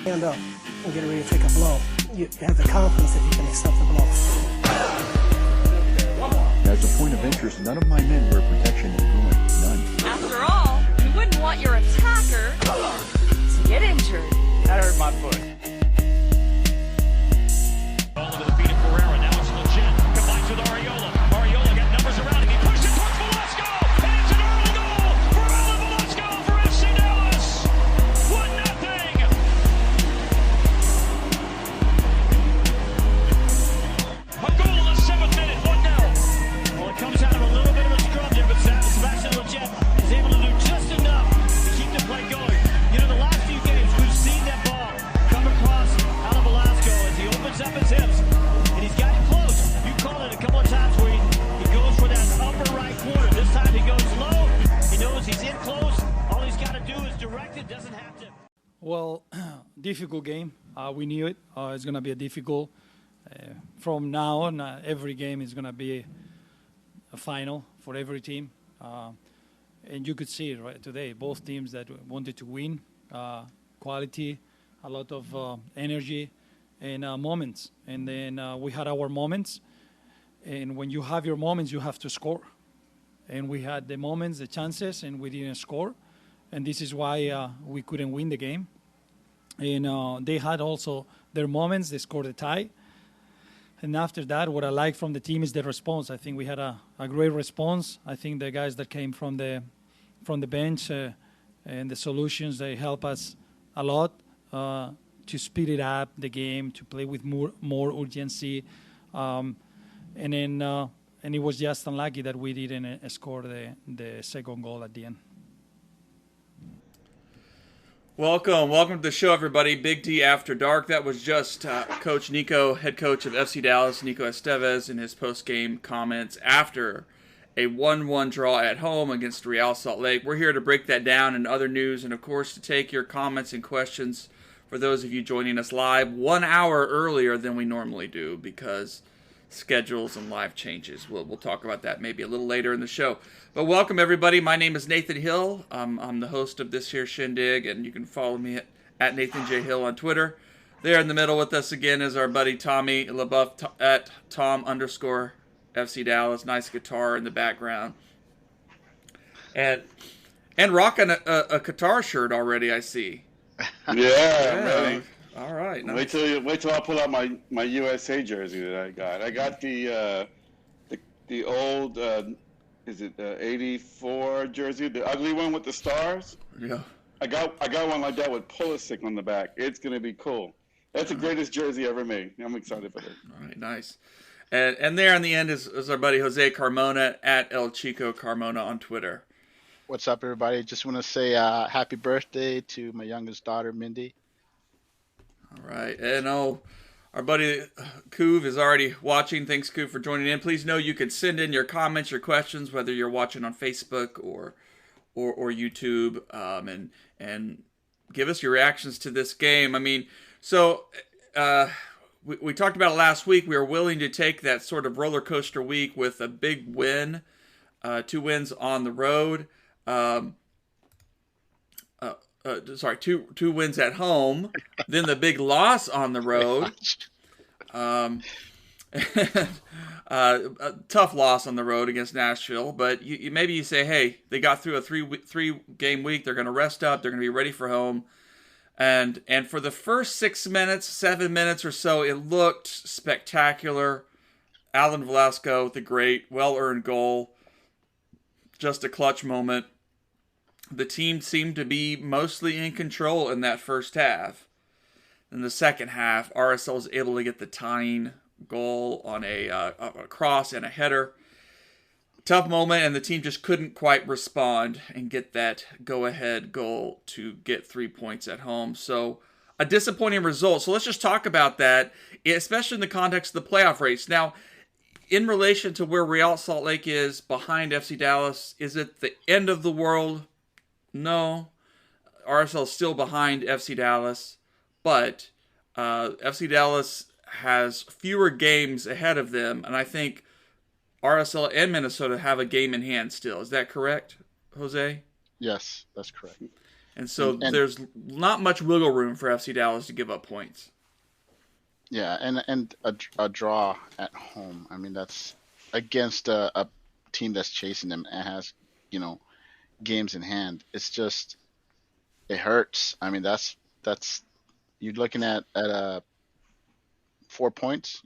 stand up and get ready to take a blow. You have the confidence that you can accept the blow. As a point of interest, none of my men wear protection in the groin. None. After all, you wouldn't want your attacker to get injured. That hurt my foot. Ball into the feet of Ferreira. Now it's Legend. Combines with Ariola. Ariola got numbers around him. He pushed it towards Velasco. And it's an early goal for Alan Velasco for FC Dallas. 1-0. A goal in the 7th minute. 1-0. Well, it comes out of a little bit of a scrum there, but Sebastian Legend is able to do just enough to keep the play going. You know, the last few games, we've seen that ball come across Alan Velasco as he opens up his hips, and he's gotten close. You called it a couple of times where he goes for that upper right corner. This time he goes low. He knows he's in close. All he's got to do is direct it, doesn't have to. Well, difficult game. We knew it. It's going to be a difficult. From now on, every game is going to be a final for every team. And you could see it right today. Both teams that wanted to win, quality, a lot of energy, and moments. And then we had our moments. And when you have your moments, you have to score. And we had the moments, the chances, and we didn't score. And this is why we couldn't win the game. And they had also their moments. They scored a tie. And after that, what I like from the team is the response. I think we had a great response. I think the guys that came from the bench and the solutions, they help us a lot to speed it up, the game, to play with more urgency. And it was just unlucky that we didn't score the second goal at the end. Welcome to the show, everybody. Big D After Dark. That was just Coach Nico, head coach of FC Dallas, Nico Estevez, in his post-game comments after a 1-1 draw at home against Real Salt Lake. We're here to break that down and other news, and of course to take your comments and questions for those of you joining us live 1 hour earlier than we normally do because schedules and live changes. We'll talk about that maybe a little later in the show. But welcome, everybody. My name is Nathan Hill. I'm the host of this here shindig, and you can follow me at Nathan J. Hill on Twitter. There in the middle with us again is our buddy Tommy LaBeouf at Tom_FC Dallas. Nice guitar in the background. And rocking a Qatar shirt already, I see. Yeah. All right. Nice. Wait till I pull out my USA jersey that I got. I got the old is it 84 jersey, the ugly one with the stars? Yeah. I got one like that with Pulisic on the back. It's gonna be cool. That's the greatest jersey ever made. I'm excited for it. All right, nice. And there in the end is our buddy Jose Carmona at El Chico Carmona on Twitter. What's up, everybody? Just want to say happy birthday to my youngest daughter, Mindy. All right. And our buddy Kuv is already watching. Thanks, Kuv, for joining in. Please know you can send in your comments, your questions, whether you're watching on Facebook or YouTube, and give us your reactions to this game. I mean, so we talked about it last week. We were willing to take that sort of roller coaster week with a big win, 2 wins on the road. Two wins at home, then the big loss on the road. A tough loss on the road against Nashville, but maybe you say, hey, they got through a three game week. They're going to rest up. They're going to be ready for home. And for the first 7 minutes or so, it looked spectacular. Alan Velasco with a great, well-earned goal. Just a clutch moment. The team seemed to be mostly in control in that first half. In the second half, RSL was able to get the tying goal on a cross and a header. Tough moment, and the team just couldn't quite respond and get that go-ahead goal to get 3 points at home. So a disappointing result. So let's just talk about that, especially in the context of the playoff race. Now, in relation to where Real Salt Lake is behind FC Dallas, is it the end of the world? No. RSL is still behind FC Dallas, but FC Dallas has fewer games ahead of them, and I think RSL and Minnesota have a game in hand still. Is that correct, Jose? Yes, that's correct. And so And there's not much wiggle room for FC Dallas to give up points. yeah, and a draw at home. I mean, that's against a team that's chasing them and has, games in hand. It's just it hurts. I mean, that's you're looking at 4 points,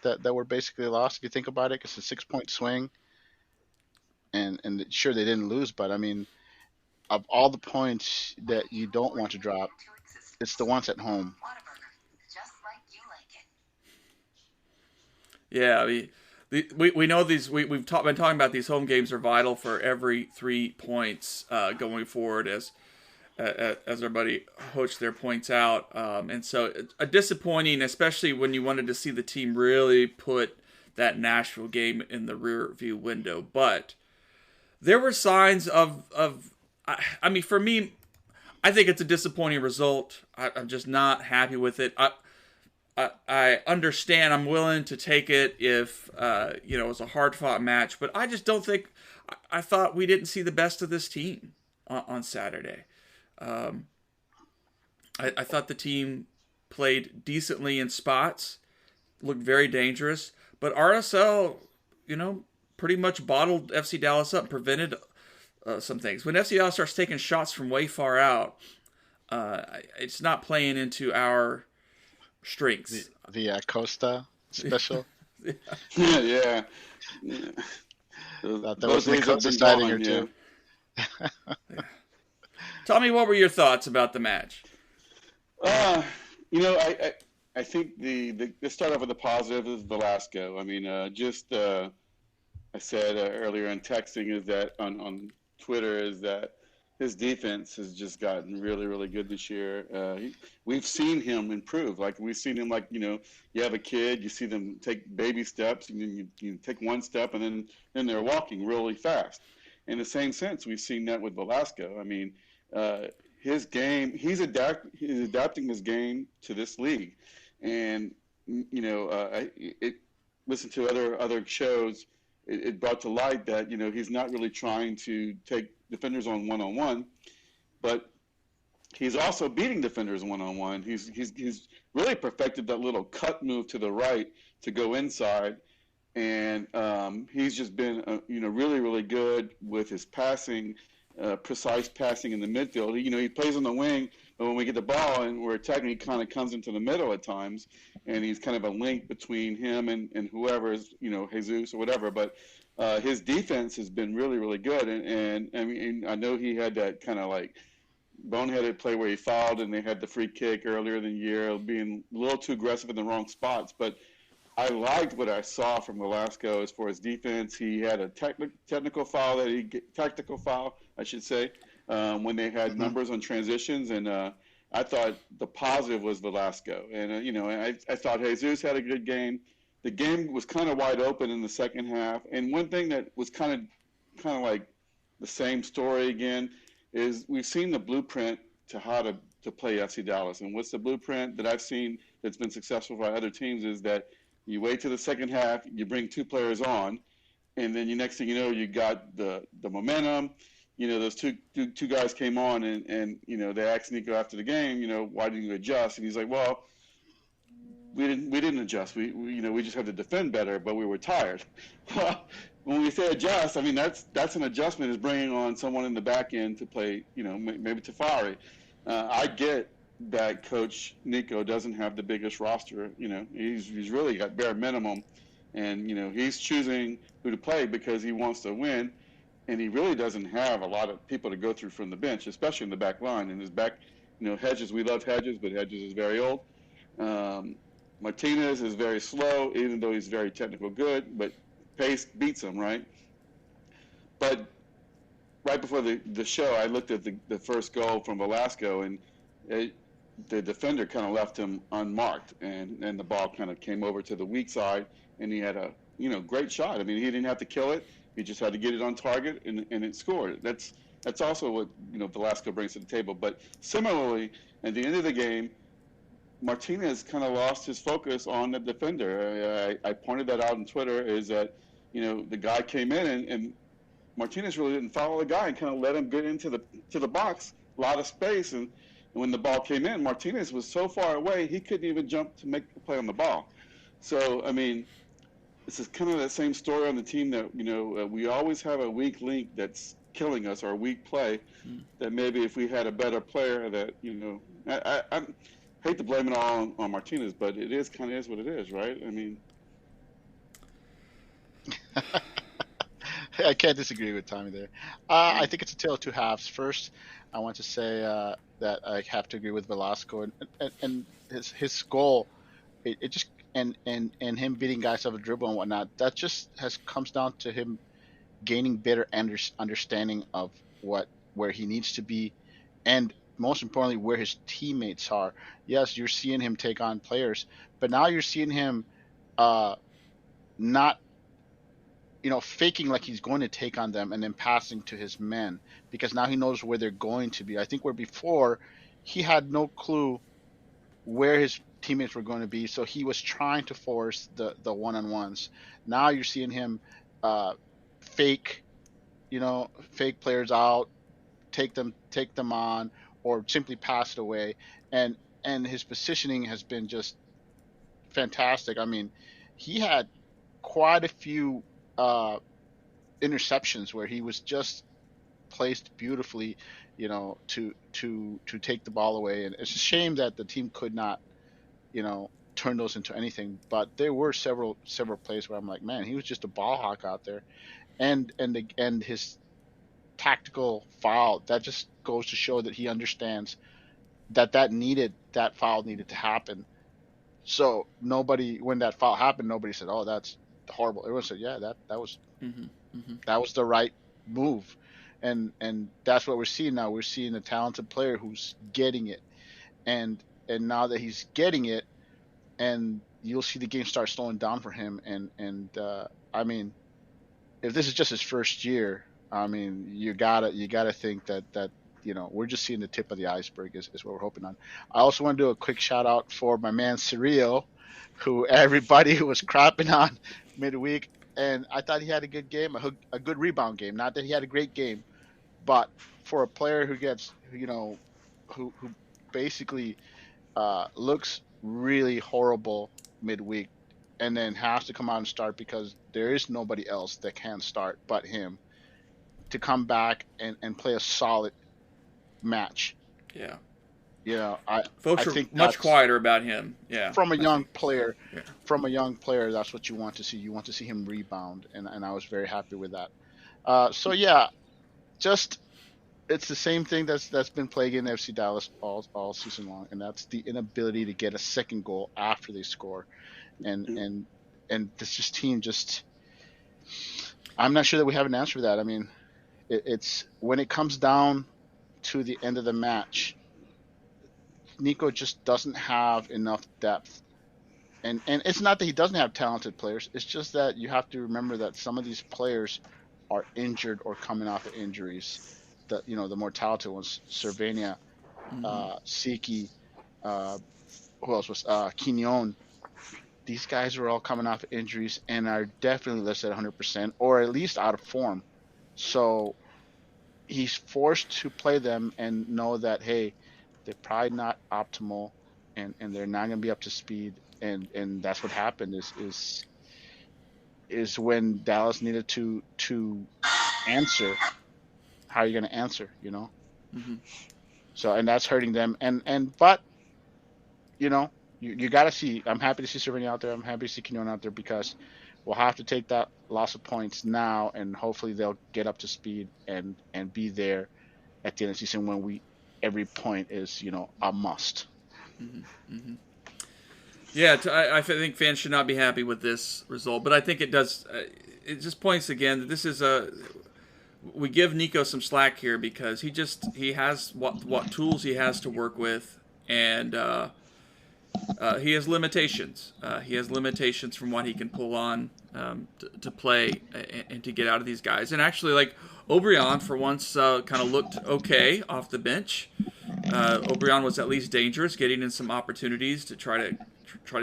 that were basically lost if you think about it. It's a 6 point swing, and sure they didn't lose, but I mean, of all the points that you don't want to drop, it's the ones at home. Yeah, I mean, we know these. We've been talking about these home games are vital for every 3 points going forward, as everybody Hoach there points out. And so a disappointing, especially when you wanted to see the team really put that Nashville game in the rear view window. But there were signs of I mean, for me, I think it's a disappointing result. I'm just not happy with it. I understand. I'm willing to take it if it was a hard fought match, but I just don't think. I thought we didn't see the best of this team on Saturday. I thought the team played decently in spots, looked very dangerous, but RSL, pretty much bottled FC Dallas up, prevented some things. When FC Dallas starts taking shots from way far out, it's not playing into our strengths. The Costa special. Yeah. That was the Costa sighting here too. Tommy, what were your thoughts about the match? I think the start off with the positive is Velasco. I mean, I said earlier in texting is that on Twitter is that his defense has just gotten really, really good this year. We've seen him improve. Like we've seen him, you have a kid, you see them take baby steps, and you take one step, and then they're walking really fast. In the same sense, we've seen that with Velasco. I mean, his game, he's adapting his game to this league, and listen to other shows. It brought to light that he's not really trying to take defenders on one-on-one, but he's also beating defenders one-on-one. He's really perfected that little cut move to the right to go inside, and he's just been really, really good with his passing, precise passing in the midfield. He plays on the wing, but when we get the ball and we're attacking, he kind of comes into the middle at times, and he's kind of a link between him and whoever is, Jesus or whatever. But his defense has been really, really good. And I mean, I know he had that kind of boneheaded play where he fouled, and they had the free kick earlier in the year, being a little too aggressive in the wrong spots. But I liked what I saw from Velasco as far as defense. He had a tactical foul, I should say, when they had numbers on transitions, and I thought the positive was Velasco. And I thought Jesus had a good game. The game was kind of wide open in the second half. And one thing that was kind of like the same story again is we've seen the blueprint to how to play FC Dallas. And what's the blueprint that I've seen that's been successful by other teams is that you wait till the second half, you bring 2 players on, and then next thing you know, you got the momentum. Those two guys came on, and they asked Nico after the game, why didn't you adjust? And he's like, well, we didn't adjust. We just had to defend better, but we were tired. Well, when we say adjust, I mean that's an adjustment, is bringing on someone in the back end to play, maybe Tafari. I get that Coach Nico doesn't have the biggest roster. He's really got bare minimum, and he's choosing who to play because he wants to win. And he really doesn't have a lot of people to go through from the bench, especially in the back line. And his back, Hedges, we love Hedges, but Hedges is very old. Martinez is very slow, even though he's very technical good, but pace beats him, right? But right before the show, I looked at the first goal from Velasco, and the defender kind of left him unmarked, and the ball kind of came over to the weak side, and he had a great shot. I mean, he didn't have to kill it. He just had to get it on target, and it scored. That's also what Velasco brings to the table. But similarly, at the end of the game, Martinez kind of lost his focus on the defender. I pointed that out on Twitter, is that the guy came in, and Martinez really didn't follow the guy and kind of let him get into the box lot of space, and when the ball came in, Martinez was so far away he couldn't even jump to make the play on the ball. So I mean, this is kind of that same story on the team that we always have a weak link that's killing us, or a weak play. That maybe if we had a better player, that I hate to blame it all on Martinez, but it is kind of is what it is, right? I mean. I can't disagree with Tommy there. I think it's a tale of two halves. First, I want to say that I have to agree with Velasco and his goal. It just and him beating guys off a dribble and whatnot. That just comes down to him gaining better understanding of where he needs to be, and most importantly where his teammates are. Yes, you're seeing him take on players, but now you're seeing him not faking like he's going to take on them and then passing to his men, because now he knows where they're going to be. I think where before he had no clue where his teammates were going to be, so he was trying to force the one-on-ones. Now you're seeing him fake players out, take them on, or simply pass it away, and his positioning has been just fantastic. I mean, he had quite a few interceptions where he was just placed beautifully, to take the ball away. And it's a shame that the team could not, turn those into anything. But there were several plays where I'm like, man, he was just a ball hawk out there, and his tactical foul, that just goes to show that he understands that foul needed to happen. So when that foul happened, nobody said, "Oh, that's horrible." Everyone said, "Yeah, that was that was the right move," and that's what we're seeing now. We're seeing a talented player who's getting it, and now that he's getting it, and you'll see the game start slowing down for him. And I mean, if this is just his first year, I mean, you gotta think that we're just seeing the tip of the iceberg is what we're hoping on. I also want to do a quick shout out for my man Cirillo, who everybody was crapping on midweek, and I thought he had a good game, a good rebound game. Not that he had a great game, but for a player who gets, who basically looks really horrible midweek, and then has to come out and start because there is nobody else that can start but him, to come back and play a solid match. Yeah. Folks I think are much quieter about him. Yeah. From a young player, that's what you want to see. You want to see him rebound, and I was very happy with that. So yeah, just it's the same thing that's been plaguing FC Dallas all season long, and that's the inability to get a second goal after they score, and this team just. I'm not sure that we have an answer for that. I mean, it's when it comes down to the end of the match, Nico just doesn't have enough depth, and it's not that he doesn't have talented players. It's just that you have to remember that some of these players are injured or coming off of injuries. The more talented ones, Cervenia, Siki, who else was Quignon. These guys are all coming off of injuries and are definitely listed at 100% or at least out of form. So he's forced to play them and know that, hey, they're probably not optimal and they're not going to be up to speed. And that's what happened is when Dallas needed to answer. How are you going to answer, So, and that's hurting them. But, you got to see, I'm happy to see Cervini out there. I'm happy to see Quignon out there because we'll have to take that loss of points now, and hopefully they'll get up to speed and be there at the end of the season when every point is, a must. Yeah, I think fans should not be happy with this result, but I think it does. It just points again that this is we give Nico some slack here because he has what tools he has to work with, and he has limitations. He has limitations from what he can pull on to play and to get out of these guys. And actually, like Obrian, for once, kind of looked okay off the bench. Obrian was at least dangerous, getting in some opportunities to try to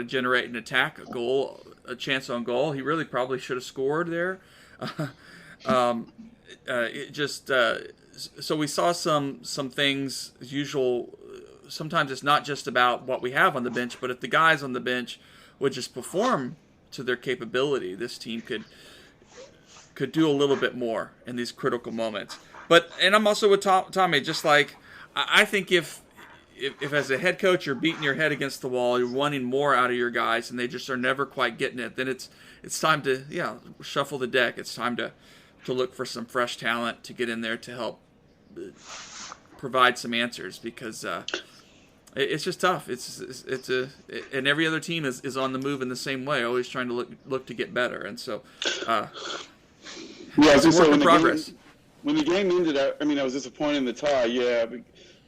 generate an attack, a chance on goal. He really probably should have scored there. It just so we saw some things as usual. Sometimes it's not just about what we have on the bench, but if the guys on the bench would just perform to their capability, this team could do a little bit more in these critical moments. And I'm also with Tommy. Just like I think if as a head coach you're beating your head against the wall, you're wanting more out of your guys, and they just are never quite getting it, then it's time to shuffle the deck. It's time to look for some fresh talent to get in there to help provide some answers, because it's just tough. And every other team is on the move in the same way, always trying to look to get better, and so it's a work in progress. When the game ended, I was disappointed in the tie,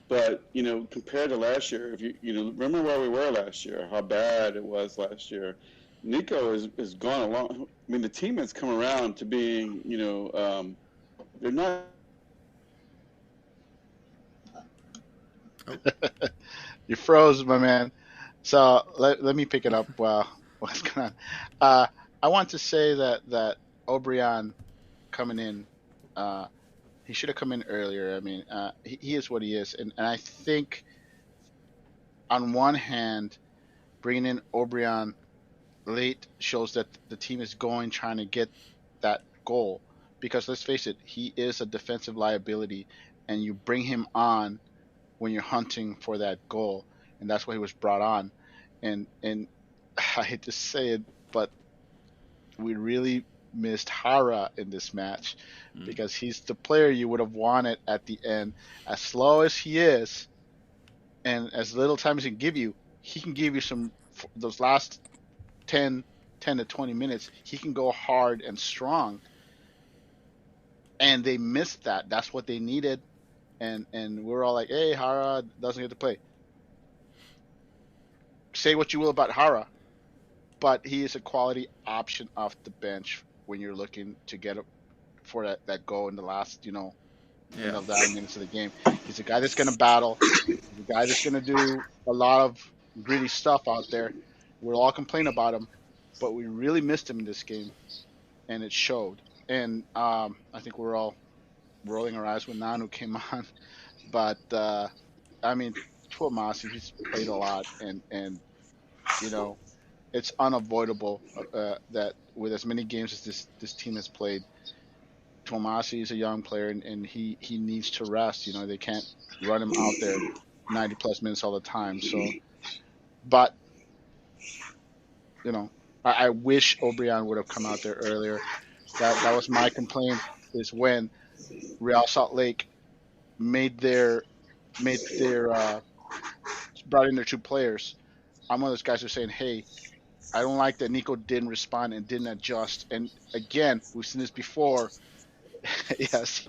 but compared to last year, if you remember where we were last year, how bad it was last year. Nico has gone along. I mean, the team has come around to being, they're not. You froze, my man. So let me pick it up. What's going on? I want to say that O'Brien coming in, he should have come in earlier. I mean, he is what he is, and I think on one hand, bringing in O'Brien late shows that the team is trying to get that goal, because let's face it, he is a defensive liability, and you bring him on when you're hunting for that goal, and that's why he was brought on. And I hate to say it, but we really missed Hara in this match, because he's the player you would have wanted at the end. As slow as he is, and as little time as he can give you some those last 10 to 20 minutes, he can go hard and strong. And they missed that. That's what they needed. And we're all like, hey, Hara doesn't get to play. Say what you will about Hara, but he is a quality option off the bench when you're looking to get for that goal in the last, 9 minutes of the game. He's a guy that's going to battle. He's a guy that's going to do a lot of gritty stuff out there. We'll all complain about him, but we really missed him in this game, and it showed. And I think we're all rolling our eyes when Nanu came on. But, Tuamasi, he's played a lot, and it's unavoidable that with as many games as this team has played, Tuamasi is a young player, and he needs to rest. They can't run him out there 90-plus minutes all the time. So, but I wish O'Brien would have come out there earlier. That was my complaint, is when Real Salt Lake brought in their two players. I'm one of those guys who are saying, hey, I don't like that Nico didn't respond and didn't adjust. And again, we've seen this before. yes.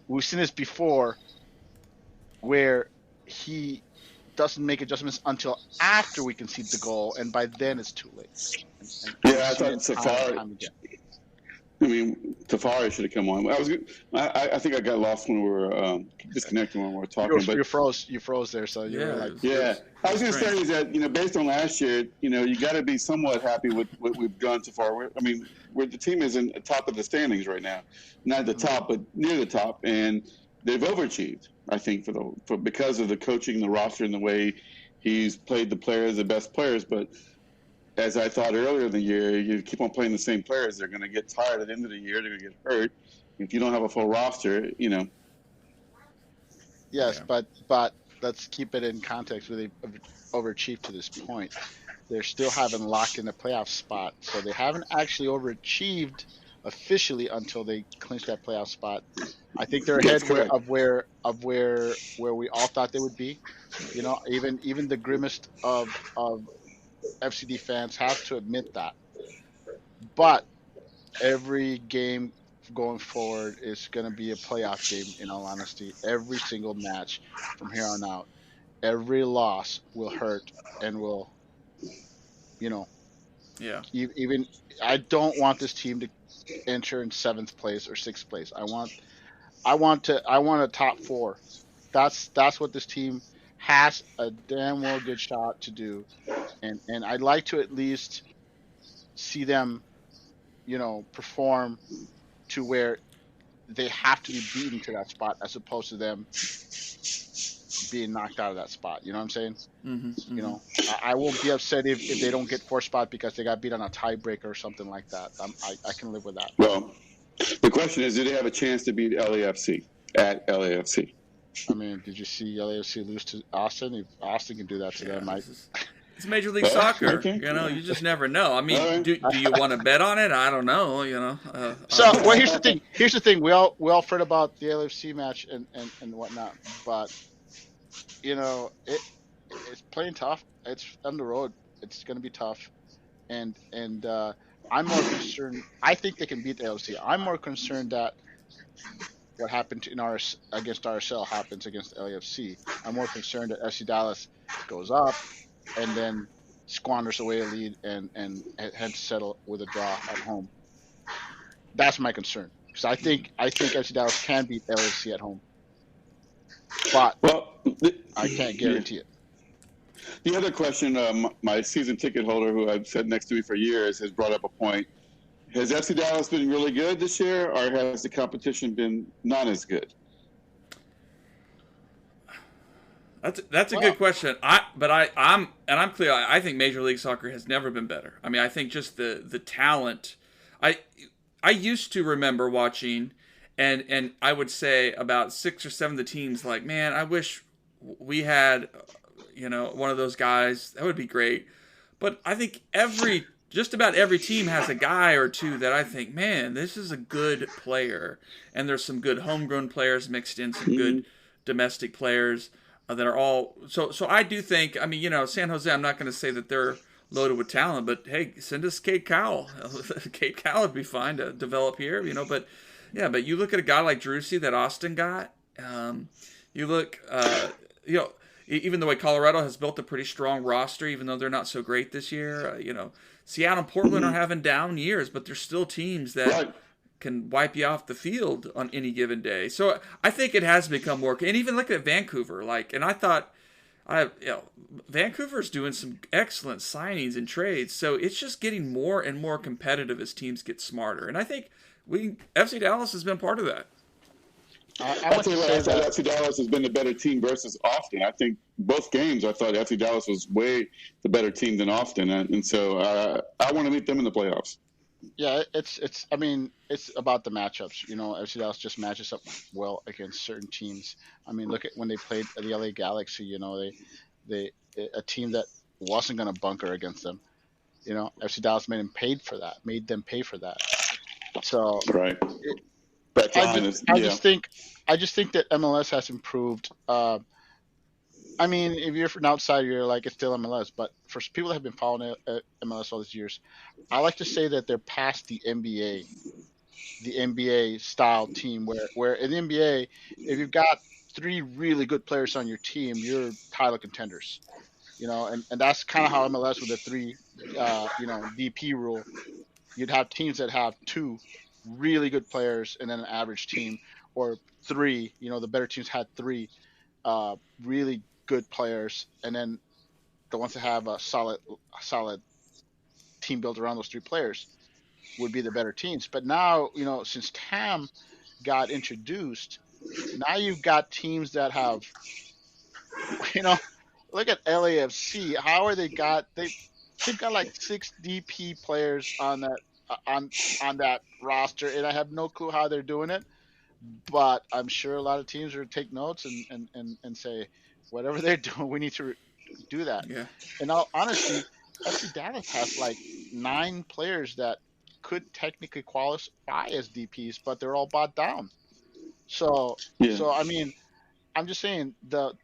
We've seen this before, where he doesn't make adjustments until after we concede the goal, and by then it's too late. I thought Tafari should have come on. I think I got lost when we were disconnecting when we were talking. You froze there, so you were like, yeah. I was going to say is that based on last year, you got to be somewhat happy with what we've done so far. The team is in the top of the standings right now, not at the top, but near the top, and they've overachieved. I think because of the coaching, the roster, and the way he's played the players, the best players, but. As I thought earlier in the year, you keep on playing the same players, they're going to get tired at the end of the year. They're going to get hurt. If you don't have a full roster, Yes, yeah. But let's keep it in context. Where they've overachieved to this point, they still haven't locked in a playoff spot, so they haven't actually overachieved officially until they clinch that playoff spot. I think they're ahead of where we all thought they would be. Even the grimmest of FCD fans have to admit that. But every game going forward is going to be a playoff game, in all honesty. Every single match from here on out, every loss will hurt and will, even I don't want this team to enter in 7th place or 6th place. I want a top 4. That's what this team has a damn well good shot to do. And I'd like to at least see them perform to where they have to be beaten to that spot as opposed to them being knocked out of that spot. You know what I'm saying? I won't be upset if they don't get fourth spot because they got beat on a tiebreaker or something like that. I can live with that. Well, the question is, do they have a chance to beat LAFC at LAFC? I mean, did you see LAFC lose to Austin? If Austin can do that to them, it's Major League Soccer. Okay. You just never know. I mean, do you want to bet on it? I don't know. Well, here's the thing. Here's the thing. We all fret about the LAFC match and whatnot, but it's playing tough. It's on the road. It's going to be tough, and I'm more concerned. I think they can beat the LAFC. I'm more concerned that what happened against RSL happens against the LAFC. I'm more concerned that FC Dallas goes up and then squanders away a lead and had to settle with a draw at home. That's my concern because I think FC Dallas can beat LAFC at home, but I can't guarantee it. The other question, my season ticket holder, who I've sat next to me for years, has brought up a point. Has FC Dallas been really good this year, or has the competition been not as good? That's a good question. I'm clear. I think Major League Soccer has never been better. I mean, I think just the talent. I used to remember watching, and I would say about 6 or 7 of the teams, like, man, I wish we had, one of those guys. That would be great. But I think just about every team has a guy or two that I think, man, this is a good player. And there's some good homegrown players mixed in, some good domestic players that are all. So I do think, I mean, San Jose, I'm not going to say that they're loaded with talent, but hey, send us Kate Cowell. Kate Cowell would be fine to develop here, but yeah, but you look at a guy like Drusy that Austin got. You look, even the way Colorado has built a pretty strong roster, even though they're not so great this year, Seattle and Portland are having down years, but they're still teams that can wipe you off the field on any given day. So I think it has become more. And even look at Vancouver, and I thought, Vancouver's doing some excellent signings and trades. So it's just getting more and more competitive as teams get smarter. And I think FC Dallas has been part of that. I thought FC Dallas has been the better team versus Austin. I think both games, I thought FC Dallas was way the better team than Austin, and so I want to meet them in the playoffs. Yeah, it's about the matchups. FC Dallas just matches up well against certain teams. I mean, look at when they played the LA Galaxy. They a team that wasn't going to bunker against them. FC Dallas made them pay for that. So right. I just think that MLS has improved. I mean, if you're an outsider, you're like, it's still MLS. But for people that have been following MLS all these years, I like to say that they're past the NBA style team where in the NBA, if you've got 3 really good players on your team, you're title contenders. And that's kind of how MLS with the 3, DP rule. You'd have teams that have 2 really good players and then an average team, or 3, the better teams had 3 really good players, and then the ones that have a solid team built around those 3 players would be the better teams. But now, since TAM got introduced, now you've got teams that have, look at LAFC. How are they've got like 6 DP players on that roster, and I have no clue how they're doing it, but I'm sure a lot of teams are take notes and say, whatever they're doing, we need to do that. Yeah. And honestly, FC Dallas has like 9 players that could technically qualify as DPs, but they're all bought down. So I mean, I'm just saying the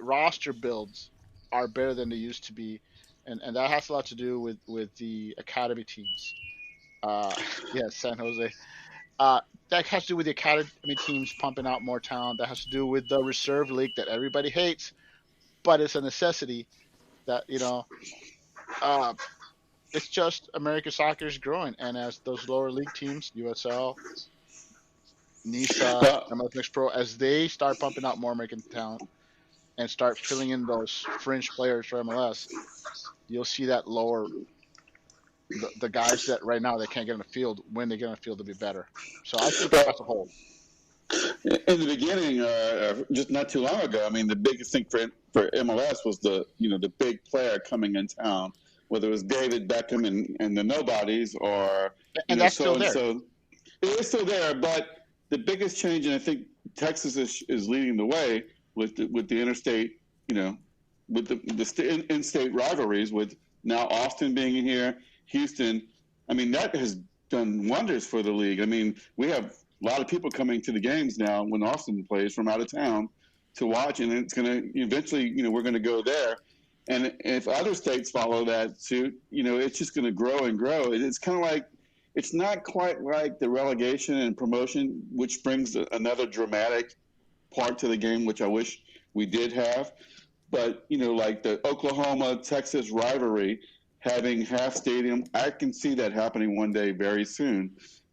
roster builds are better than they used to be. And that has a lot to do with the academy teams. San Jose. That has to do with the academy teams pumping out more talent. That has to do with the reserve league that everybody hates, but it's a necessity. That it's just American soccer is growing, and as those lower league teams, USL, NISA, MLS Next Pro, as they start pumping out more American talent and start filling in those fringe players for MLS, you'll see that lower the guys that right now they can't get on the field, when they get on the field, to be better. So I think as a whole. In the beginning, just not too long ago, I mean, the biggest thing for MLS was the big player coming in town, whether it was David Beckham and the nobodies, or And that's still there. so. It is still there, but the biggest change, and I think Texas is leading the way with the interstate, with the in-state rivalries, with now Austin being in here, Houston. I mean, that has done wonders for the league. I mean, we have a lot of people coming to the games now when Austin plays from out of town to watch, and it's going to eventually, we're going to go there. And if other states follow that suit, it's just going to grow and grow. It's kind of like, it's not quite like the relegation and promotion, which brings another dramatic part to the game, which I wish we did have. But, like the Oklahoma-Texas rivalry, having half stadium, I can see that happening one day very soon.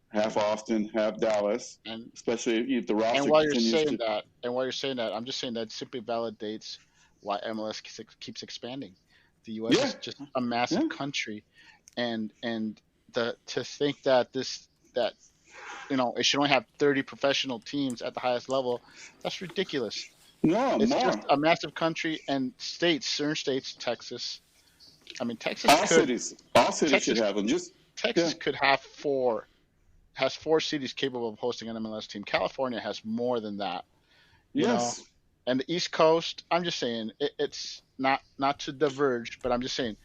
Half Austin, half Dallas, And especially if the roster and while you're continues saying to. that, I'm just saying that simply validates why MLS keeps expanding. The U.S. Yeah. is just a massive country, and to think that it should only have 30 professional teams at the highest level, that's ridiculous. No, It's more. just a massive country, and certain states, Texas. I mean, Texas All cities should have them. Texas could have has 4 cities capable of hosting an MLS team. California has more than that. Yes. And the East Coast, I'm just saying, it's not to diverge, but I'm just saying,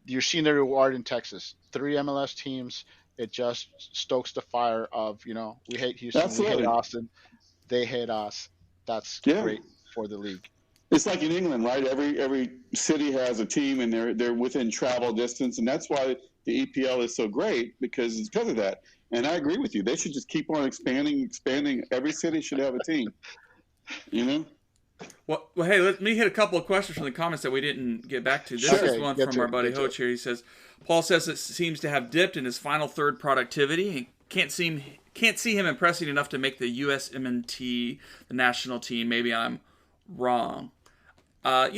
you're seeing the reward in Texas. 3 MLS teams, it just stokes the fire of, we hate Houston, Absolutely. we hate Austin, they hate us. That's great for the league. It's like in England, right? Every city has a team, and they're within travel distance, and that's why the EPL is so great, because of that. And I agree with you. They should just keep on expanding. Every city should have a team. Well, hey, let me hit a couple of questions from the comments that we didn't get back to. This is one from our buddy Hoach here. He says, Paul says it seems to have dipped in his final third productivity. He can't see him impressing enough to make the USMNT, the national team. Maybe I'm wrong. I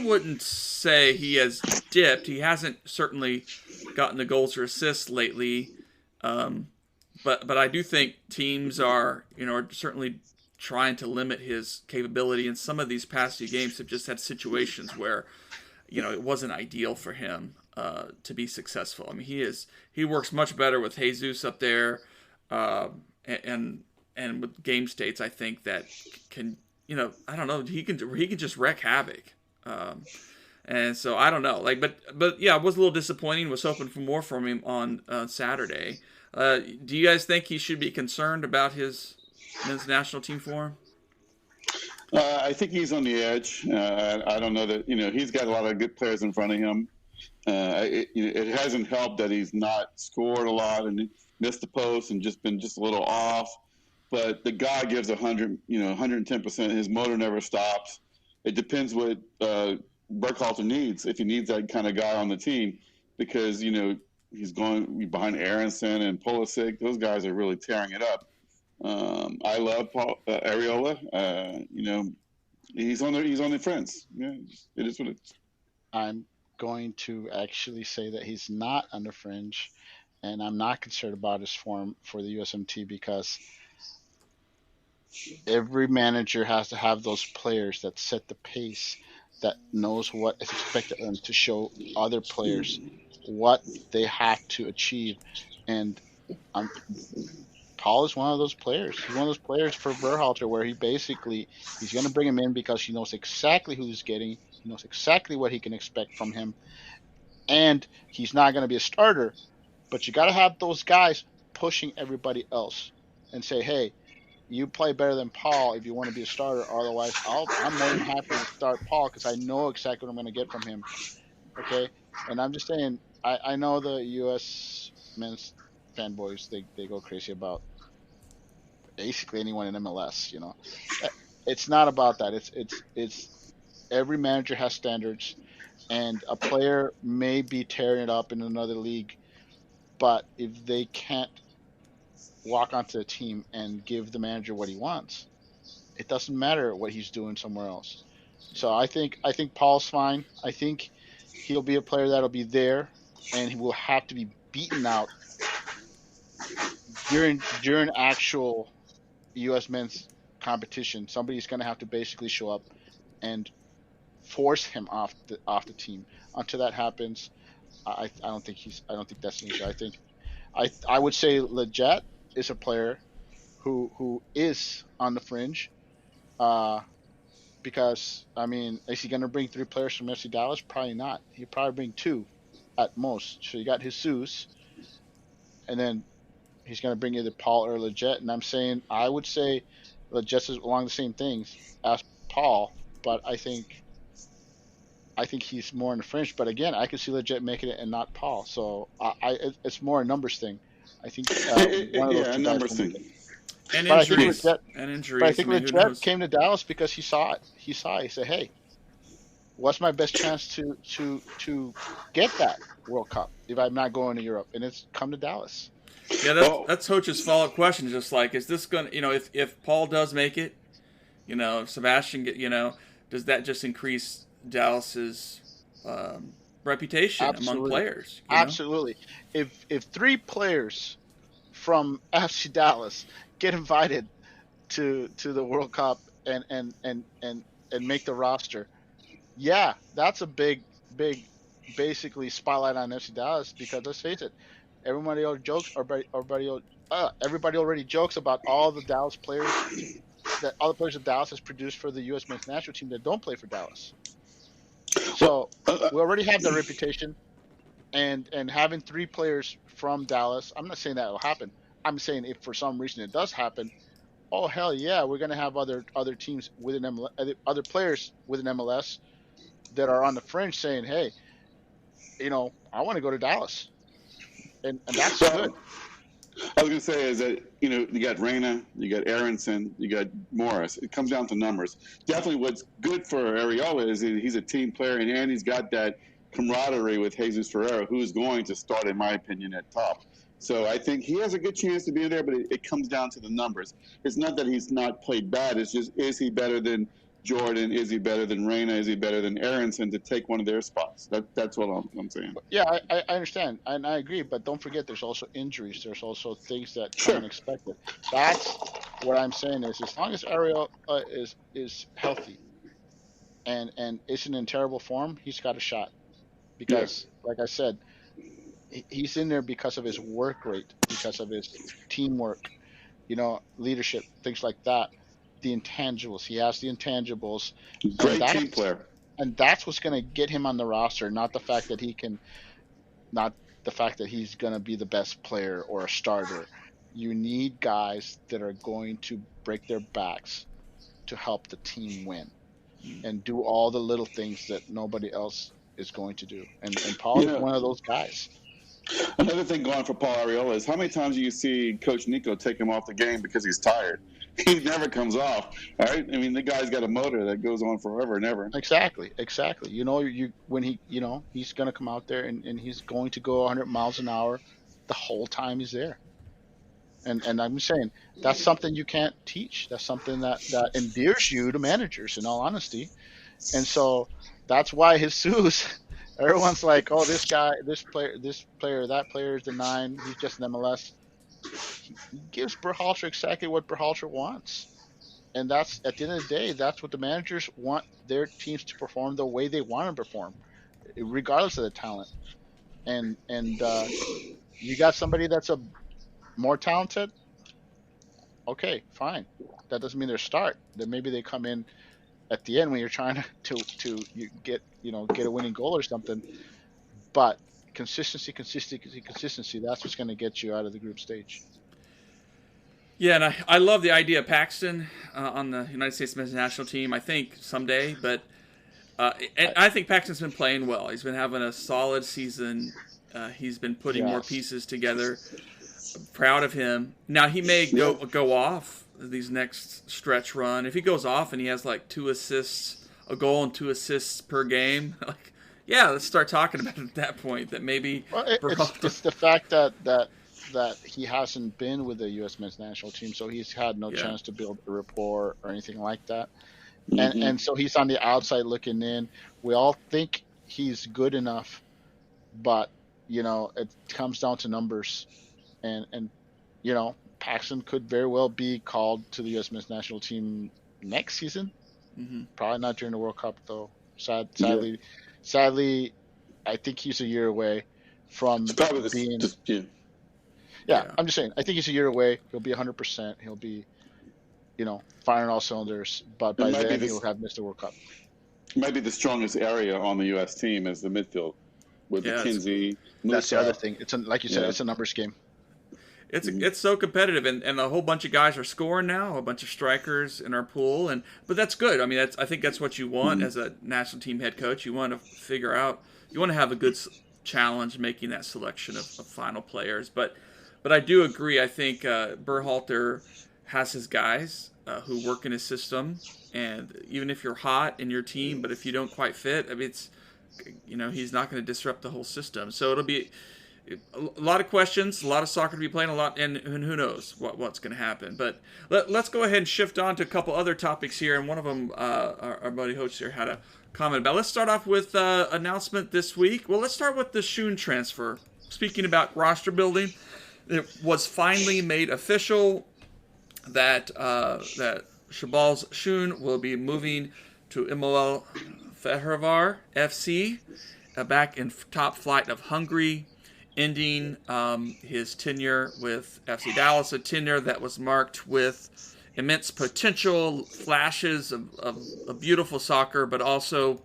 wouldn't say he has dipped. He hasn't certainly gotten the goals or assists lately. But I do think teams are certainly trying to limit his capability. And some of these past few games have just had situations where, it wasn't ideal for him to be successful. I mean, he works much better with Jesus up there, and with game states. I think that can. I don't know. He can just wreak havoc, and so I don't know. But yeah, it was a little disappointing. Was hoping for more from him on Saturday. Do you guys think he should be concerned about his men's national team form? I think he's on the edge. I don't know that he's got a lot of good players in front of him. It hasn't helped that he's not scored a lot and missed the post and been a little off. But the guy gives 110%. His motor never stops. It depends what Burkhalter needs, if he needs that kind of guy on the team, because he's going behind Aronson and Pulisic. Those guys are really tearing it up. I love Areola. He's on the fence. Yeah, it is what it is. I'm going to actually say that he's not on the fringe, and I'm not concerned about his form for the USMT, because every manager has to have those players that set the pace, that knows what is expected of them to show other players what they have to achieve. And Paul is one of those players. He's one of those players for Berhalter where he's going to bring him in because he knows exactly who he's getting. He knows exactly what he can expect from him. And he's not going to be a starter, but you got to have those guys pushing everybody else and say, hey, you play better than Paul if you want to be a starter. Otherwise, I'm more than happy to start Paul because I know exactly what I'm going to get from him. Okay? And I'm just saying, I know the U.S. men's fanboys, they go crazy about basically anyone in MLS, It's not about that. It's every manager has standards, and a player may be tearing it up in another league, but if they can't walk onto the team and give the manager what he wants, it doesn't matter what he's doing somewhere else. So I think Paul's fine. I think he'll be a player that'll be there, and he will have to be beaten out during actual U.S. men's competition. Somebody's going to have to basically show up and force him off the team. Until that happens, I don't think that's an issue. I would say Leggett is a player who is on the fringe, because I mean, is he going to bring 3 players from FC Dallas? Probably not. He'll probably bring 2 at most. So you got Jesus, and then he's going to bring either Paul or Leggett. And I would say Leggett is along the same things as Paul, but I think he's more in the fringe. But again, I could see Leggett making it and not Paul. So it's more a numbers thing. I think one of those two a numbers guys thing. And But injuries. But I think I mean, who Leggett knows? came to Dallas because he saw it. He said, "Hey, what's my best chance to get that World Cup if I'm not going to Europe?" And it's come to Dallas. Yeah, that's Hoach's follow-up question. Just like, is this going to, if Paul does make it, if Sebastian does that just increase Dallas's reputation among players? Absolutely. If 3 players from FC Dallas get invited to the World Cup and make the roster, yeah, that's a big basically spotlight on FC Dallas, because let's face it, everybody already jokes about all the Dallas players that all the players that Dallas has produced for the U.S. men's national team that don't play for Dallas. So we already have that reputation, and having 3 players from Dallas, I'm not saying that will happen. I'm saying if for some reason it does happen, oh hell yeah, we're gonna have other teams within MLS, other players within MLS that are on the fringe saying, hey, I want to go to Dallas, and that's good. I was going to say is that, you got Reyna, you got Aronson, you got Morris. It comes down to numbers. Definitely what's good for Areola is he's a team player, and he's got that camaraderie with Jesus Ferreira, who is going to start, in my opinion, at top. So I think he has a good chance to be in there, but it comes down to the numbers. It's not that he's not played bad. It's just, is he better than Jordan? Is he better than Reyna? Is he better than Aronson to take one of their spots? That's what I'm saying. Yeah, I understand, and I agree, but don't forget there's also injuries. There's also things that come unexpected. That's what I'm saying is, as long as Ariel is healthy and isn't in terrible form, he's got a shot. Because, like I said, he's in there because of his work rate, because of his teamwork, leadership, things like that. The intangibles. He has the intangibles. Great team player. And that's what's going to get him on the roster, not the fact that he's going to be the best player or a starter. You need guys that are going to break their backs to help the team win and do all the little things that nobody else is going to do. And Paul is one of those guys. Another thing going for Paul Arriola is how many times do you see Coach Nico take him off the game because he's tired? He never comes off, right? I mean, the guy's got a motor that goes on forever and ever. Exactly. When he's going to come out there and he's going to go 100 miles an hour the whole time he's there. And I'm saying that's something you can't teach. That's something that endears you to managers, in all honesty. And so that's why Jesus, everyone's like, oh, this guy, this player, that player is the 9. He's just an MLS. He gives Berhalter exactly what Berhalter wants. And that's, at the end of the day, that's what the managers want their teams to perform the way they want to perform, regardless of the talent. And you got somebody that's more talented, okay, fine. That doesn't mean they're start. Then maybe they come in at the end when you're trying to get a winning goal or something. But consistency. That's what's going to get you out of the group stage. Yeah, and I love the idea of Paxton on the United States men's national team. I think someday, but and I think Paxton's been playing well. He's been having a solid season. He's been putting more pieces together. Proud of him. Now he may go off these next stretch run. If he goes off and he has like 2 assists, a goal and 2 assists per game, like, yeah, let's start talking about it at that point. That maybe it's the fact that he hasn't been with the U.S. men's national team, so he's had no chance to build a rapport or anything like that. And so he's on the outside looking in. We all think he's good enough, but it comes down to numbers, and Paxton could very well be called to the U.S. men's national team next season. Probably not during the World Cup though. Sadly, I think he's a year away from being. I'm just saying. I think he's a year away. He'll be 100%. He'll be, firing all cylinders. But by then, he'll have missed the World Cup. Might be the strongest area on the U.S. team is the midfield with McKenzie. That's the other thing. It's like you said, it's a numbers game. It's so competitive, and a whole bunch of guys are scoring now, a bunch of strikers in our pool, but that's good. I mean, I think that's what you want as a national team head coach. You want to figure out, you want to have a good challenge making that selection of final players. But I do agree. I think Berhalter has his guys who work in his system, and even if you're hot in your team, but if you don't quite fit, I mean, it's he's not going to disrupt the whole system. So it'll be a lot of questions, a lot of soccer to be playing, and who knows what's going to happen. But let's go ahead and shift on to a couple other topics here, and one of them our buddy Hoach here had a comment about. Let's start off with announcement this week. Well, let's start with the Schon transfer. Speaking about roster building, it was finally made official that Shabal's Schon will be moving to Imol Fehérvár FC, back in top flight of Hungary, ending his tenure with FC Dallas, a tenure that was marked with immense potential, flashes of beautiful soccer, but also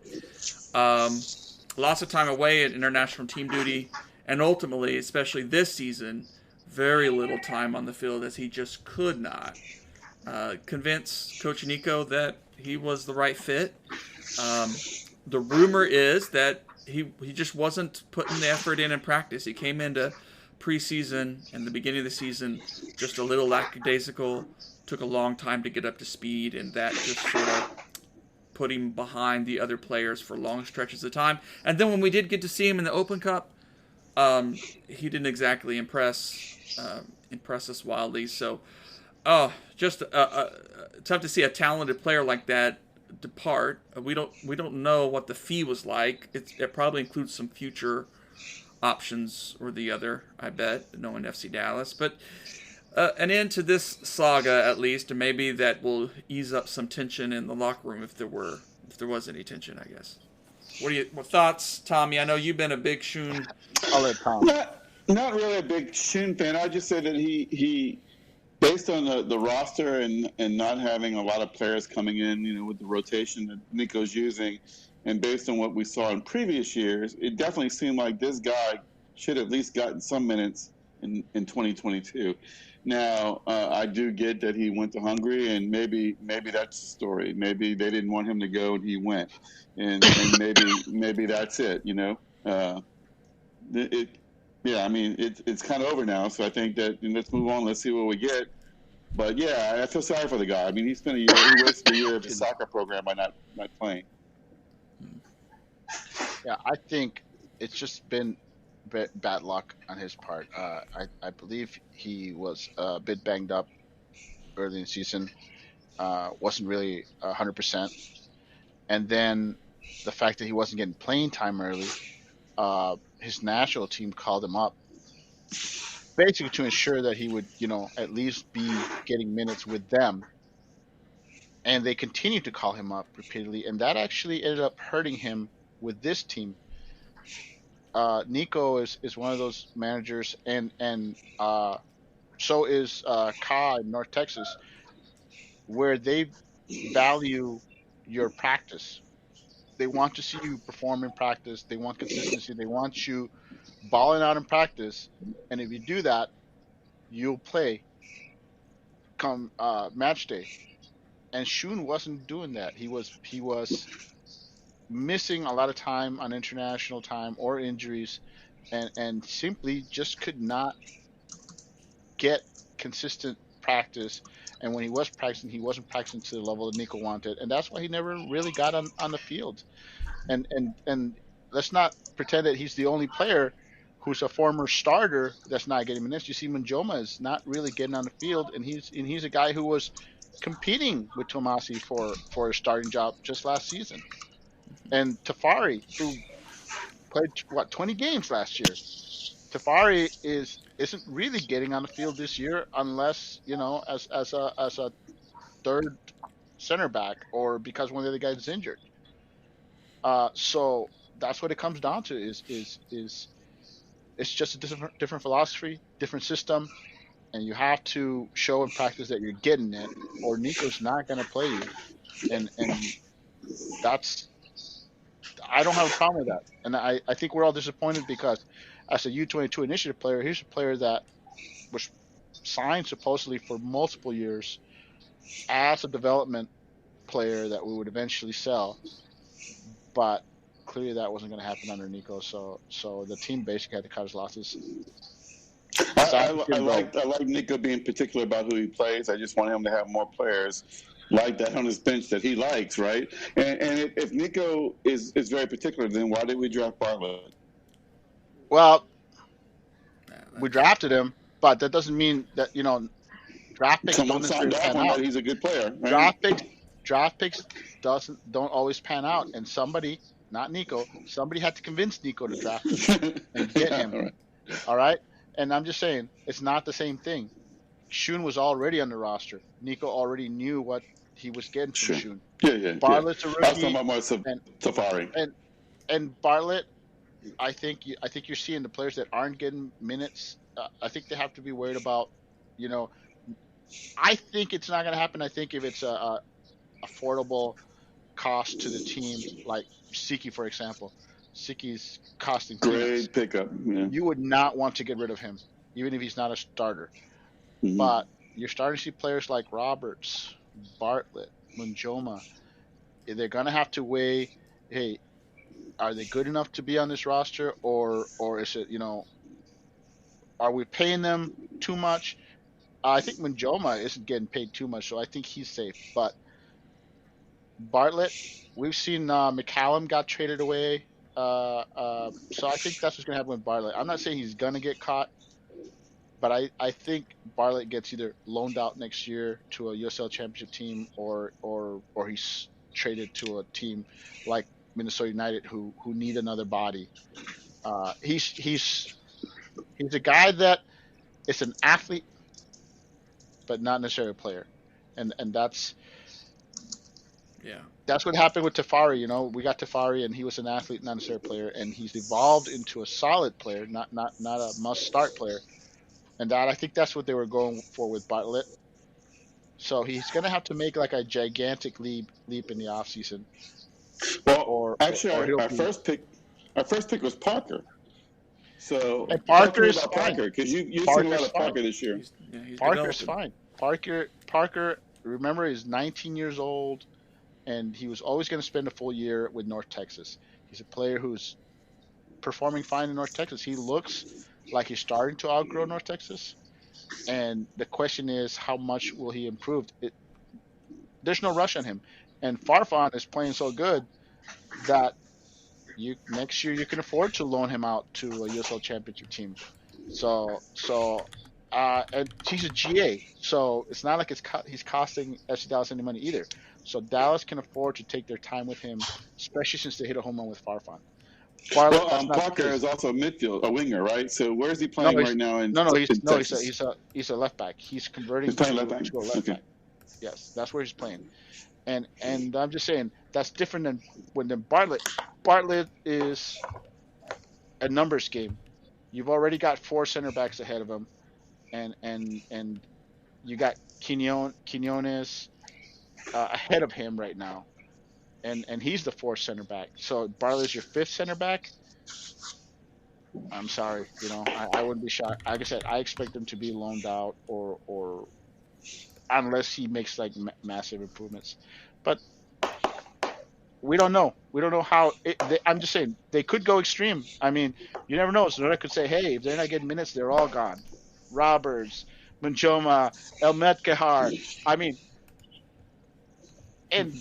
lots of time away at international team duty, and ultimately, especially this season, very little time on the field, as he just could not convince Coach Nico that he was the right fit. The rumor is that he just wasn't putting the effort in practice. He came into preseason and the beginning of the season just a little lackadaisical, took a long time to get up to speed, and that just sort of put him behind the other players for long stretches of time. And then when we did get to see him in the Open Cup, he didn't exactly impress us wildly. So, just tough to see a talented player like that depart. We don't know what the fee was like. It probably includes some future options or the other, I bet, knowing FC Dallas. But an end to this saga, at least, and maybe that will ease up some tension in the locker room if there was any tension, I guess. What thoughts, Tommy? I know you've been a big Schon. I'll let Tom. Not really a big Schon fan. I just say that he based on the roster and not having a lot of players coming in, with the rotation that Nico's using, and based on what we saw in previous years, it definitely seemed like this guy should have at least gotten some minutes in 2022. Now, I do get that he went to Hungary, and maybe that's the story. Maybe they didn't want him to go, and he went, and maybe that's it. It's kind of over now. So I think that let's move on. Let's see what we get. But yeah, I feel sorry for the guy. I mean, he spent a year. He wasted a year of his soccer program by not playing. Yeah, I think it's just been bad luck on his part. I believe he was a bit banged up early in the season. Wasn't really 100%. And then the fact that he wasn't getting playing time early, his national team called him up basically to ensure that he would, at least be getting minutes with them. And they continued to call him up repeatedly, and that actually ended up hurting him with this team. Nico is one of those managers, and so is Ka in North Texas, where they value your practice. They want to see you perform in practice. They want consistency. They want you balling out in practice, and if you do that, you'll play come match day. And Schon wasn't doing that. He was missing a lot of time on international time or injuries, and simply just could not get consistent practice. And when he was practicing, he wasn't practicing to the level that Nico wanted, and that's why he never really got on the field. And let's not pretend that he's the only player who's a former starter that's not getting minutes. You see, Manjoma is not really getting on the field, and he's a guy who was competing with Tomasi for a starting job just last season. And Tafari, who played 20 games last year. Tafari isn't really getting on the field this year unless as a third center back or because one of the other guys is injured. So that's what it comes down to is it's just a different philosophy, different system, and you have to show in practice that you're getting it, or Nico's not going to play you, and that's I don't have a problem with that, and I think we're all disappointed because as a U22 initiative player, here's a player that was signed supposedly for multiple years as a development player that we would eventually sell, but clearly that wasn't going to happen under Nico. So the team basically had to cut his losses. I like Nico being particular about who he plays. I just want him to have more players like that on his bench that he likes, right? And if Nico is very particular, then why did we draft Bartlett? Well, we drafted him, but that doesn't mean that draft picks Someone don't signed necessarily off pan on out. that he's a good player. Right? Draft picks don't always pan out, and somebody, not Nico, somebody had to convince Nico to draft him and get him. All right, and I'm just saying it's not the same thing. Schon was already on the roster. Nico already knew what he was getting from Schon. Yeah. Bartlett's a rookie. I was talking about more Safari. And Bartlett, I think you're seeing the players that aren't getting minutes. I think they have to be worried about, I think it's not going to happen. I think if it's a affordable cost to the team, like Siki, for example, Siki's costing peanuts. Great pickup. Yeah. You would not want to get rid of him, even if he's not a starter. Mm-hmm. But you're starting to see players like Roberts, Bartlett, Munjoma. They're going to have to weigh, hey, are they good enough to be on this roster, or is it, are we paying them too much? I think Munjoma isn't getting paid too much, so I think he's safe. But Bartlett, we've seen McCallum got traded away. So I think that's what's going to happen with Bartlett. I'm not saying he's going to get caught, but I think Bartlett gets either loaned out next year to a USL Championship team or he's traded to a team like Minnesota United who need another body. He's a guy that is an athlete, but not necessarily a player, and that's what happened with Tafari. We got Tafari, and he was an athlete, not necessarily a player, and he's evolved into a solid player, not a must start player, and I think that's what they were going for with Bartlett. So he's going to have to make like a gigantic leap in the offseason. Well, our first pick was Parker. So and Parker is fine because you've seen a lot of Parker this year. Parker's fine. Parker, remember, is 19 years old, and he was always going to spend a full year with North Texas. He's a player who's performing fine in North Texas. He looks like he's starting to outgrow North Texas, and the question is, how much will he improve? There's no rush on him, and Farfan is playing so good that next year you can afford to loan him out to a USL Championship team. And he's a GA, so it's not like he's costing FC Dallas any money either. So Dallas can afford to take their time with him, especially since they hit a home run with Farfan. Parker is also a winger, right? So where is he playing right now? He's a left back. He's converting to a left back. Yes, that's where he's playing. And I'm just saying that's different than when Bartlett. Bartlett is a numbers game. You've already got 4 center backs ahead of him, and you got Quinones ahead of him right now, and he's the 4th center back. So Bartlett's your 5th center back. I'm sorry, I wouldn't be shocked. Like I said, I expect him to be loaned out or unless he makes like massive improvements, but we don't know. We don't know how. I'm just saying they could go extreme. I mean, you never know. Sonora could say, "Hey, if they're not getting minutes, they're all gone." Roberts, Munjoma, El Metkahar. I mean, and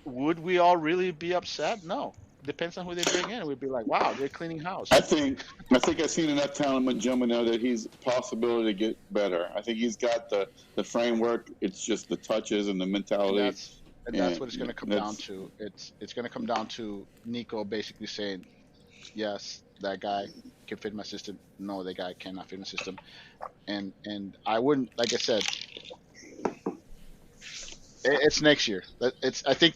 would we all really be upset? No. Depends on who they bring in. We'd be like, "Wow, they're cleaning house." I think I've seen enough talent in Munjoma now that he's a possibility to get better. I think he's got the framework. It's just the touches and the mentality. And that's what it's going to come down to. It's going to come down to Nico basically saying, Yes, that guy can fit my system. No, that guy cannot fit my system. And I wouldn't, like I said, it's next year. It's I think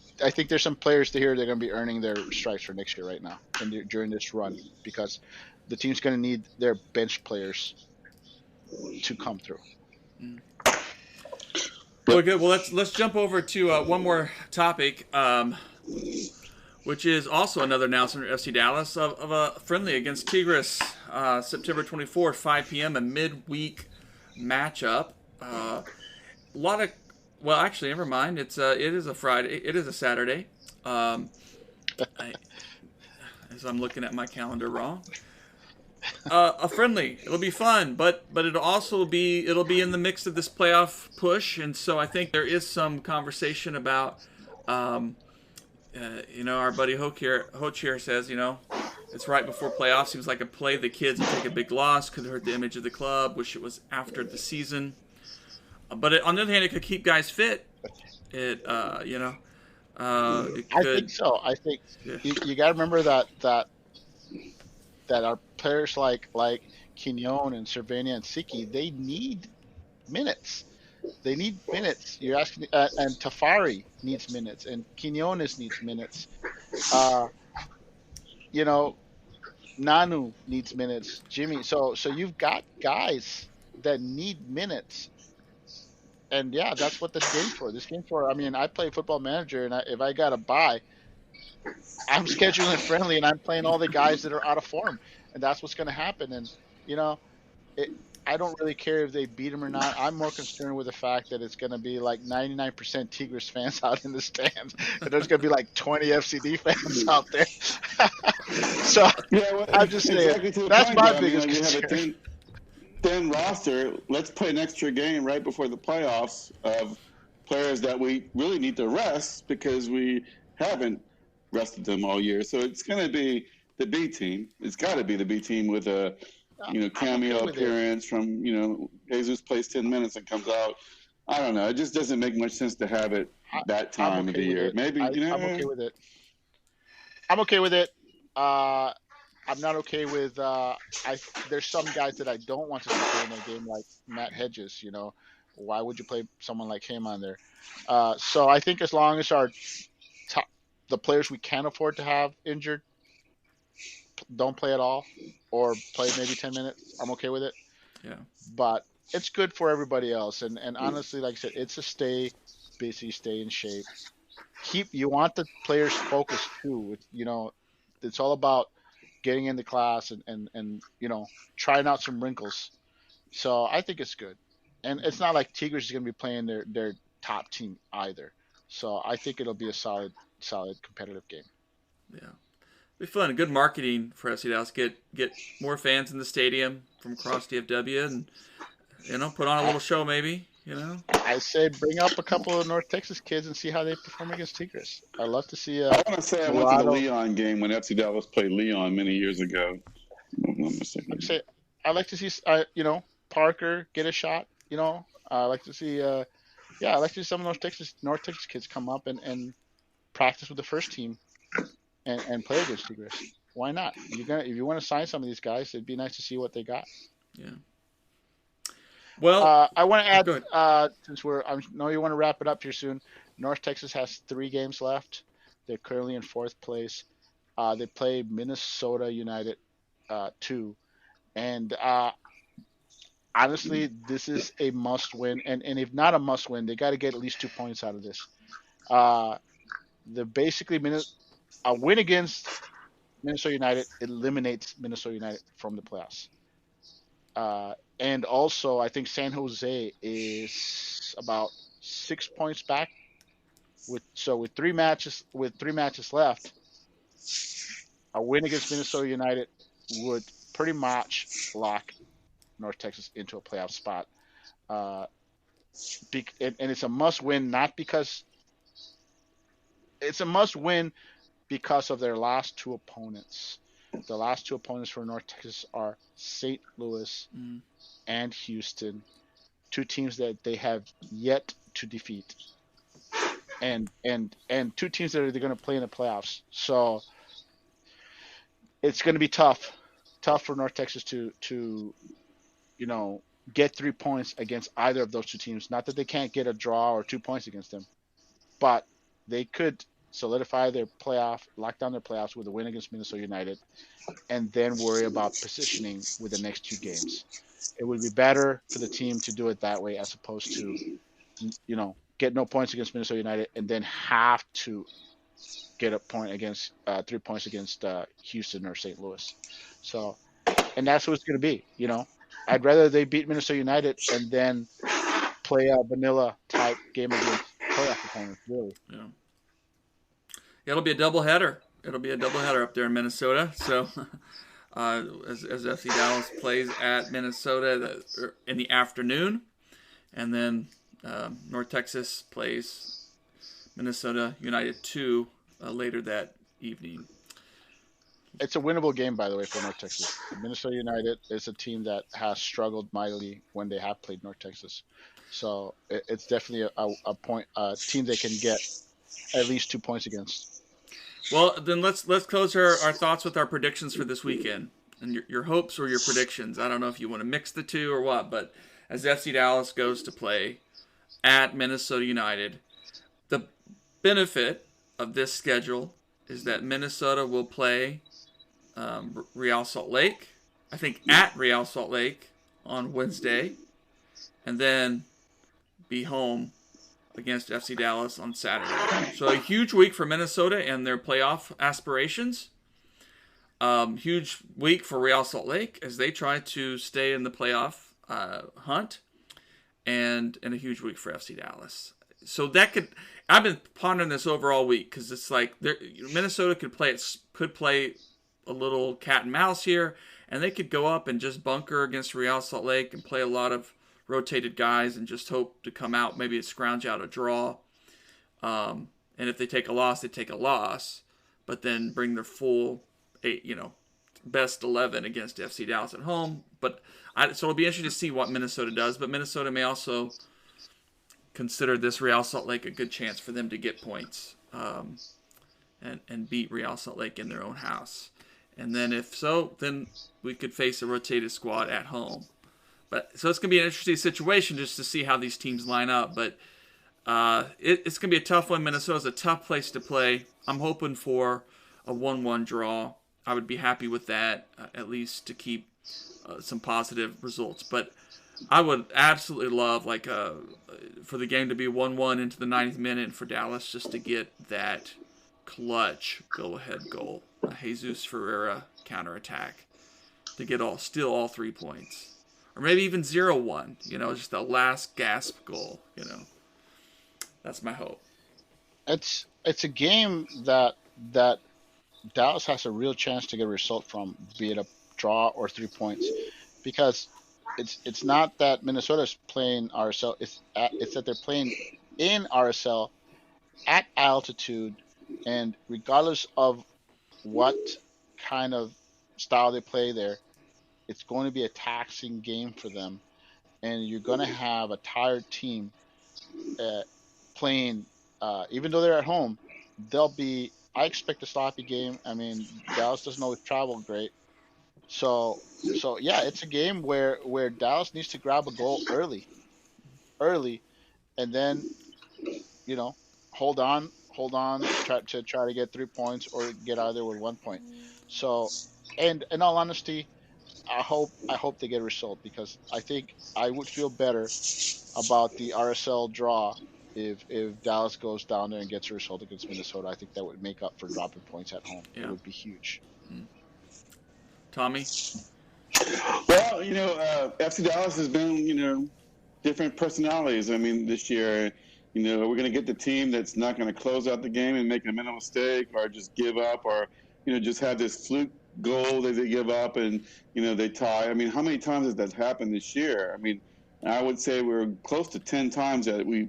there's some players to here that are going to be earning their stripes for next year right now and during this run because the team's going to need their bench players to come through. Well, good. Well, let's jump over to one more topic, which is also another announcement for FC Dallas of a friendly against Tigres, September 24th, 5 p.m. a midweek matchup. A lot of, well, actually, never mind. It is a Friday. It is a Saturday. As I'm looking at my calendar wrong. A friendly. It'll be fun, but it'll be in the mix of this playoff push, and so I think there is some conversation about, our buddy Hoch here says, it's right before playoffs. Seems like a play the kids and take a big loss could hurt the image of the club. Wish it was after the season, but on the other hand, it could keep guys fit. It could. I think so. I think you got to remember that our players like Quignon and Cervenia and Siki, they need minutes. They need minutes. You're asking, and Tafari needs minutes, and Quinones needs minutes. Nanu needs minutes. Jimmy. So you've got guys that need minutes, and yeah, that's what this game's for. This game's for. I mean, I play Football Manager, and if I got a bye, I'm scheduling friendly, and I'm playing all the guys that are out of form, and that's what's going to happen. And I don't really care if they beat them or not. I'm more concerned with the fact that it's going to be like 99% Tigres fans out in the stands, and there's going to be like 20 FCD fans out there. So I'm just saying that's my biggest concern. You have a thin roster. Let's play an extra game right before the playoffs of players that we really need to rest because we haven't rested them all year. So it's going to be the B team. It's got to be the B team with a cameo appearance from Jesus plays 10 minutes and comes out. I don't know. It just doesn't make much sense to have it that time of the year. Maybe I'm okay with it. I'm okay with it. I'm not okay with. There's some guys that I don't want to play in a game like Matt Hedges. Why would you play someone like him on there? So I think as long as the players we can afford to have injured don't play at all or play maybe 10 minutes, I'm okay with it. Yeah. But it's good for everybody else. And honestly, like I said, it's a stay busy, stay in shape. You want the players focused too. It's all about getting into class and trying out some wrinkles. So I think it's good. And it's not like Tigres is going to be playing their top team either. So I think it'll be a solid competitive game. Yeah. It'll be fun. Good marketing for FC Dallas. Get more fans in the stadium from across DFW and, put on a little show maybe, I say bring up a couple of North Texas kids and see how they perform against Tigres. I'd love to see I want to say I went to the Leon game when FC Dallas played Leon many years ago. I'd like to see, Parker get a shot, I'd like to see, I'd like to see some of those North Texas kids come up and practice with the first team and play against Tigres. Why not? If you want to sign some of these guys, it'd be nice to see what they got. Yeah. Well, I want to add, since I know you want to wrap it up here soon. North Texas has 3 games left. They're currently in 4th place. They play Minnesota United 2, and honestly, this is a must-win. And if not a must-win, they got to get at least 2 points out of this. A win against Minnesota United eliminates Minnesota United from the playoffs. And also, I think San Jose is about 6 points back. With 3 matches left, a win against Minnesota United would pretty much lock North Texas into a playoff spot. And it's a must-win, it's a must-win because of their last 2 opponents. The last 2 opponents for North Texas are St. Louis and Houston, 2 teams that they have yet to defeat, and 2 teams that are going to play in the playoffs. So it's going to be tough for North Texas to get 3 points against either of those two teams. Not that they can't get a draw or 2 points against them, but they could solidify their playoff, lock down their playoffs with a win against Minnesota United, and then worry about positioning with the next two games. It would be better for the team to do it that way as opposed to, get no points against Minnesota United and then have to get a point against 3 points against Houston or St. Louis. So, and that's what it's going to be. I'd rather they beat Minnesota United and then play a vanilla type game against playoff opponents. Really. Yeah. It'll be a doubleheader. It'll be a doubleheader up there in Minnesota. So, as FC Dallas plays at Minnesota in the afternoon, and then North Texas plays Minnesota United 2 later that evening. It's a winnable game, by the way, for North Texas. Minnesota United is a team that has struggled mightily when they have played North Texas. So it's definitely a team they can get at least 2 points against. Well, then let's close our thoughts with our predictions for this weekend and your hopes or your predictions. I don't know if you want to mix the two or what, but as FC Dallas goes to play at Minnesota United, the benefit of this schedule is that Minnesota will play Real Salt Lake, I think at Real Salt Lake on Wednesday, and then be home against FC Dallas on Saturday. So a huge week for Minnesota and their playoff aspirations. Huge week for Real Salt Lake as they try to stay in the playoff hunt, and a huge week for FC Dallas. So I've been pondering this over all week because it's like Minnesota could play a little cat and mouse here, and they could go up and just bunker against Real Salt Lake and play a lot of rotated guys and just hope to come out, maybe scrounge out a draw. And if they take a loss, they take a loss, but then bring their full best 11 against FC Dallas at home. So it'll be interesting to see what Minnesota does, but Minnesota may also consider this Real Salt Lake a good chance for them to get points and beat Real Salt Lake in their own house. And then if so, then we could face a rotated squad at home. So it's going to be an interesting situation just to see how these teams line up. But it's going to be a tough one. Minnesota's a tough place to play. I'm hoping for a 1-1 draw. I would be happy with that, at least to keep some positive results. But I would absolutely love for the game to be 1-1 into the 90th minute and for Dallas just to get that clutch go-ahead goal, a Jesus Ferreira counterattack, to get all 3 points. Or maybe even 0-1, just the last gasp goal, That's my hope. It's a game that Dallas has a real chance to get a result from, be it a draw or 3 points, because it's not that Minnesota's playing RSL, it's that they're playing in RSL at altitude, and regardless of what kind of style they play there, it's going to be a taxing game for them, and you're going to have a tired team playing. Even though they're at home, I expect a sloppy game. I mean, Dallas doesn't always travel great, so yeah, it's a game where Dallas needs to grab a goal early, and then hold on, try to get 3 points or get out of there with 1 point. So, and in all honesty, I hope they get a result, because I think I would feel better about the RSL draw if Dallas goes down there and gets a result against Minnesota. I think that would make up for dropping points at home. Yeah. It would be huge. Tommy? Well, FC Dallas has been, different personalities. I mean, this year, we're going to get the team that's not going to close out the game and make a mental mistake or just give up or, just have this fluke goal that they give up and, they tie. I mean, how many times has that happened this year? I mean, I would say we're close to 10 times that we,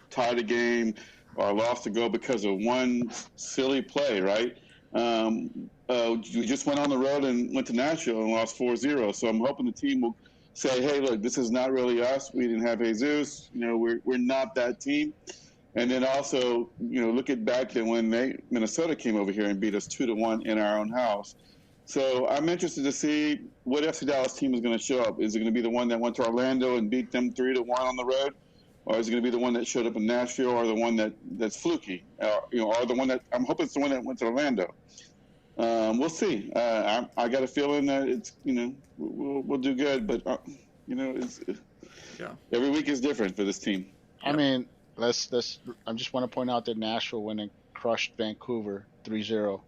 tied a game or lost a goal because of one silly play, right? We just went on the road and went to Nashville and lost 4-0. So I'm hoping the team will say, hey, look, this is not really us. We didn't have Jesus. We're not that team. And then also, look at back then when Minnesota came over here and beat us 2-1 in our own house. So I'm interested to see what FC Dallas team is going to show up. Is it going to be the one that went to Orlando and beat them 3-1 on the road, or is it going to be the one that showed up in Nashville, or the one that's fluky, or the one that I'm hoping it's the one that went to Orlando. We'll see. I got a feeling that it's we'll do good, but every week is different for this team. I mean, I just want to point out that Nashville went and crushed Vancouver 3-0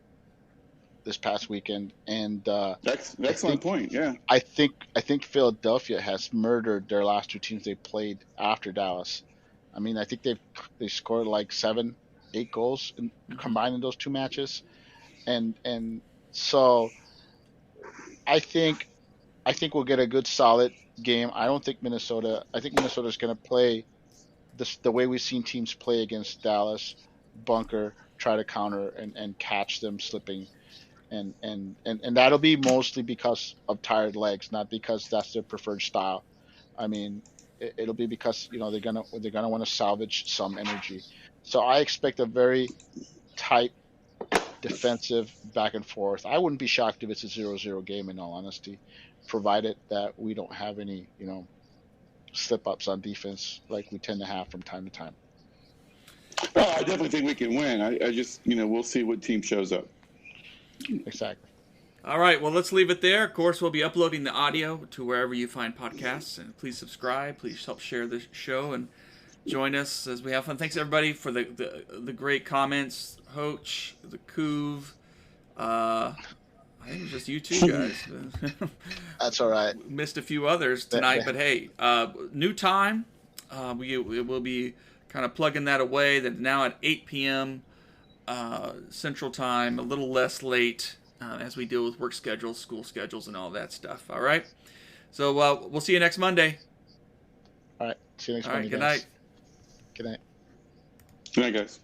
this past weekend, and that's an excellent point. Yeah, I think Philadelphia has murdered their last two teams they played after Dallas. I mean, I think they scored like 7-8 goals combined in those two matches, and so I think we'll get a good solid game. I think Minnesota's going to play the way we've seen teams play against Dallas, bunker, try to counter and catch them slipping. And that'll be mostly because of tired legs, not because that's their preferred style. I mean, it'll be because they're gonna want to salvage some energy. So I expect a very tight defensive back and forth. I wouldn't be shocked if it's a 0-0 game, in all honesty, provided that we don't have any slip ups on defense like we tend to have from time to time. Oh, I definitely think we can win. I just we'll see what team shows up. Exactly. All right, well, let's leave it there. Of course, we'll be uploading the audio to wherever you find podcasts. And please subscribe. Please help share the show and join us as we have fun. Thanks, everybody, for the great comments. Hoach, the Couve. I think it's just you two guys. That's all right. Missed a few others tonight, but hey, new time. We will be kind of plugging that away. That now at 8 p.m. Central Time, a little less late as we deal with work schedules, school schedules, and all that stuff. All right. So we'll see you next Monday. All right. See you next Monday. Good night. Good night. Good night, guys.